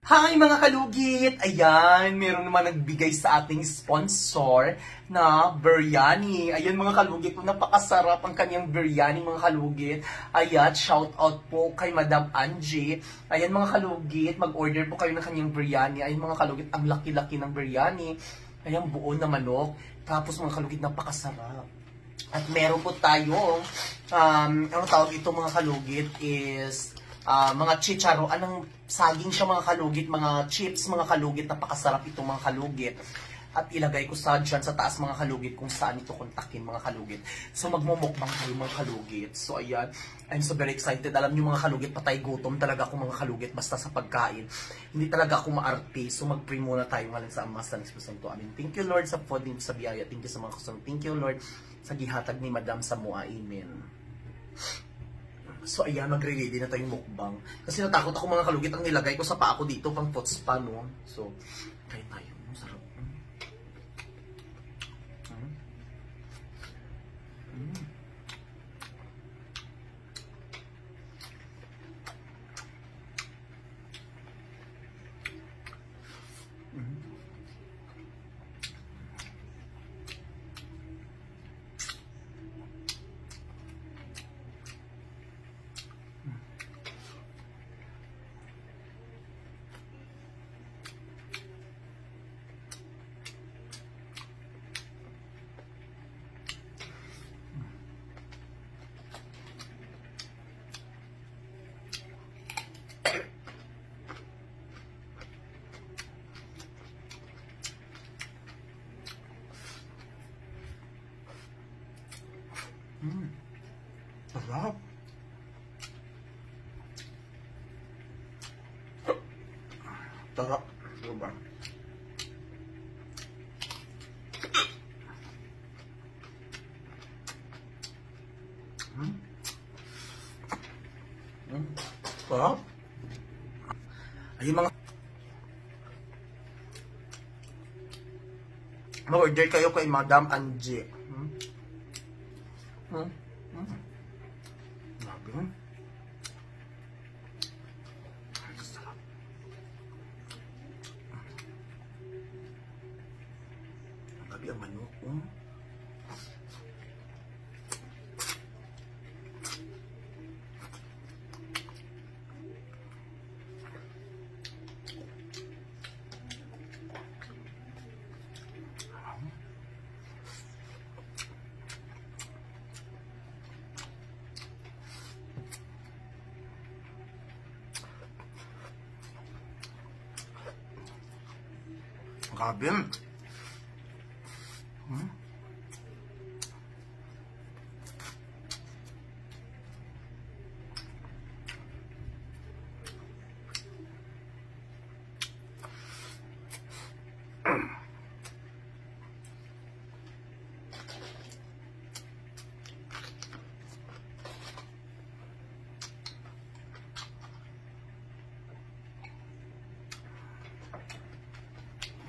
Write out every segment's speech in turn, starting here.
Hi mga kalugit! Ayan, meron naman nagbigay sa ating sponsor na biryani. Ayan mga kalugit, napakasarap ang kanyang biryani mga kalugit. Ayan, shout out po kay Madam Angie. Ayan mga kalugit, mag-order po kayo ng kanyang biryani. Ayan mga kalugit, ang laki-laki ng biryani. Ayan, buo na manok. Tapos mga kalugit, napakasarap. At meron po tayong, ang tawag ito mga kalugit is mga chicharo, anong saging siya mga kalugit, mga chips mga kalugit, napakasarap ito mga kalugit. At ilagay ko dyan sa taas mga kalugit kung saan ito kontakin mga kalugit. So magmumukbang tayo mga kalugit. So ayan, I'm so very excited. Alam niyo mga kalugit, patay gutom talaga ako mga kalugit basta sa pagkain. Hindi talaga ako maarte. So mag-pray muna tayo ngayon sa Ama, sa Espiritu Santo. Amen. Thank you Lord sa food, sa biyaya. Thank you sa mga kusang. Thank you Lord sa gihatag ni Madam Samoa. Amen. So ayan, magre-ready na tayong mukbang. Kasi natakot ako mga kalugit, ang nilagay ko sa paa ko dito, pang pot spa, no? So, try tayo. Masarap. Sarap. Sarap. Diba? Sarap. Ayun mga mag-order kayo kay Madam Angie. Grabe. Sarap. Grabe ang manok. Grabe.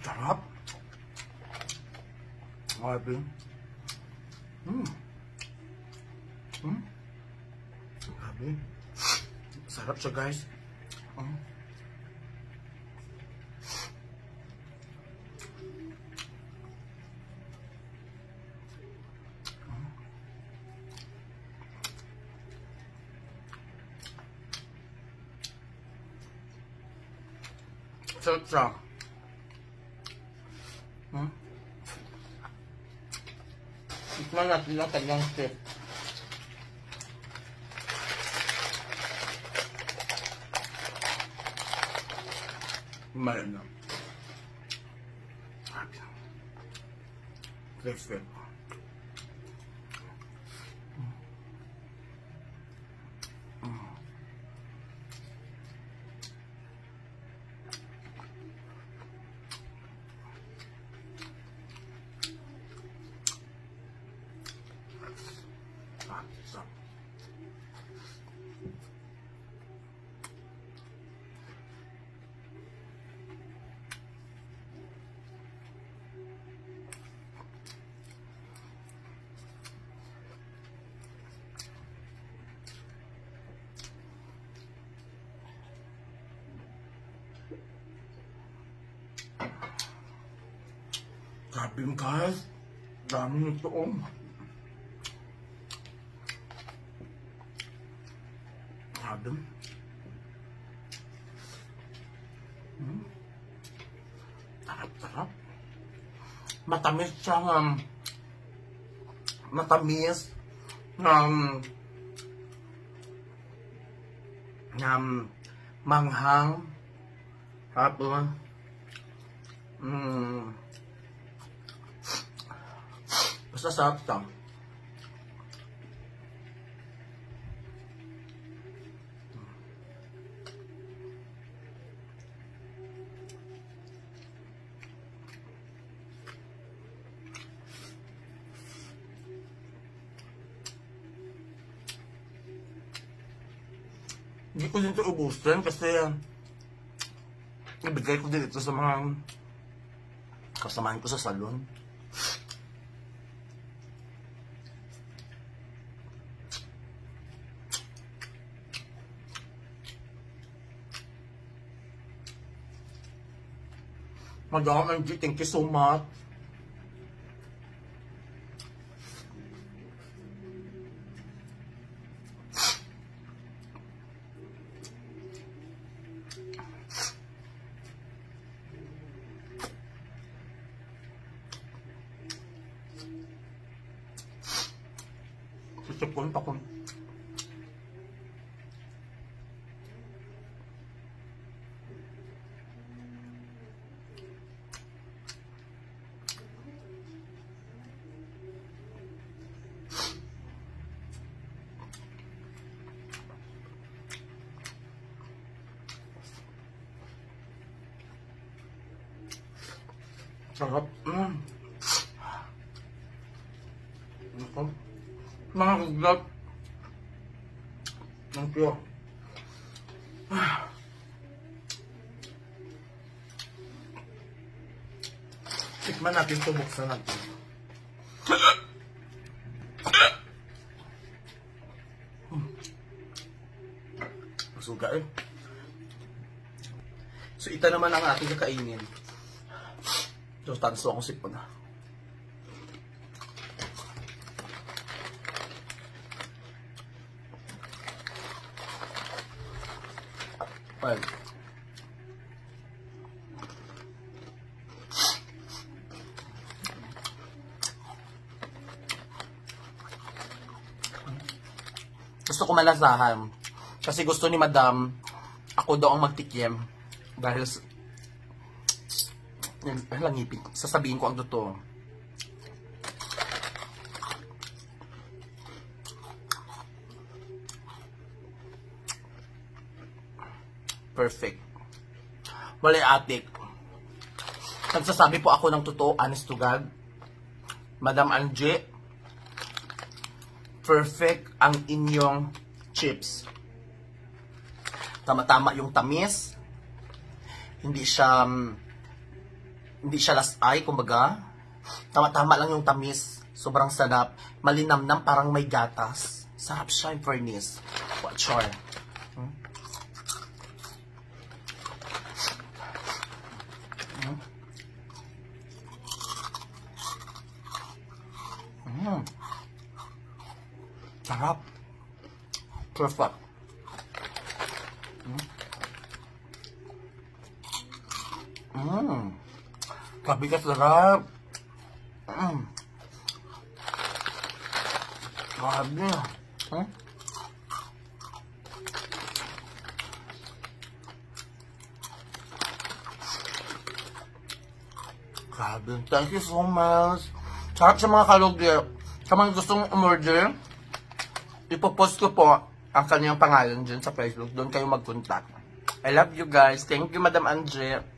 Sarap. Grabe. Grabe. Sarap siya guys. Sarap siya. Tikman natin lang kanyang strip. Mayan na. Strip. Grabe guys. Dami nito oh. Grabe. Sarap-sarap. Matamis siyang matamis manghang. Tapos basta sarap siya. Hindi ko din ito ubusin kasi ibigay ko din ito sa mga kasamahan ko sa salon. Madam Angie, thank you so much. Sisipon pa ko. Sarap. Ito. Mga kaglat. Thank you. Tikman natin ito. Buksan natin. Masuga eh. So ito naman ang ating kakainin. So, tanso akong sipon na. Well. Gusto ko malasahan. Kasi gusto ni Madam, ako daw ang magtikim. Dahil lang ngipin. Sasabihin ko ang totoo. Perfect. Wala atik. Nagsasabi po ako ng totoo, honest to God. Madam Angie, perfect ang inyong chips. Tama-tama yung tamis. Hindi siya last eye, kumbaga. Tama-tama lang yung tamis. Sobrang sarap. Malinamnam, parang may gatas. Sarap siya in fairness. Watch her. Sarap. Perfect. Grabe ka sarap. Grabe. Grabe. Thank you so much. Sarap sa mga kalugya. Sa mga gustong umorder, ipopost ko po ang kanyang pangalan dyan sa Facebook. Doon kayo mag-contact. I love you guys. Thank you, Madam Angie.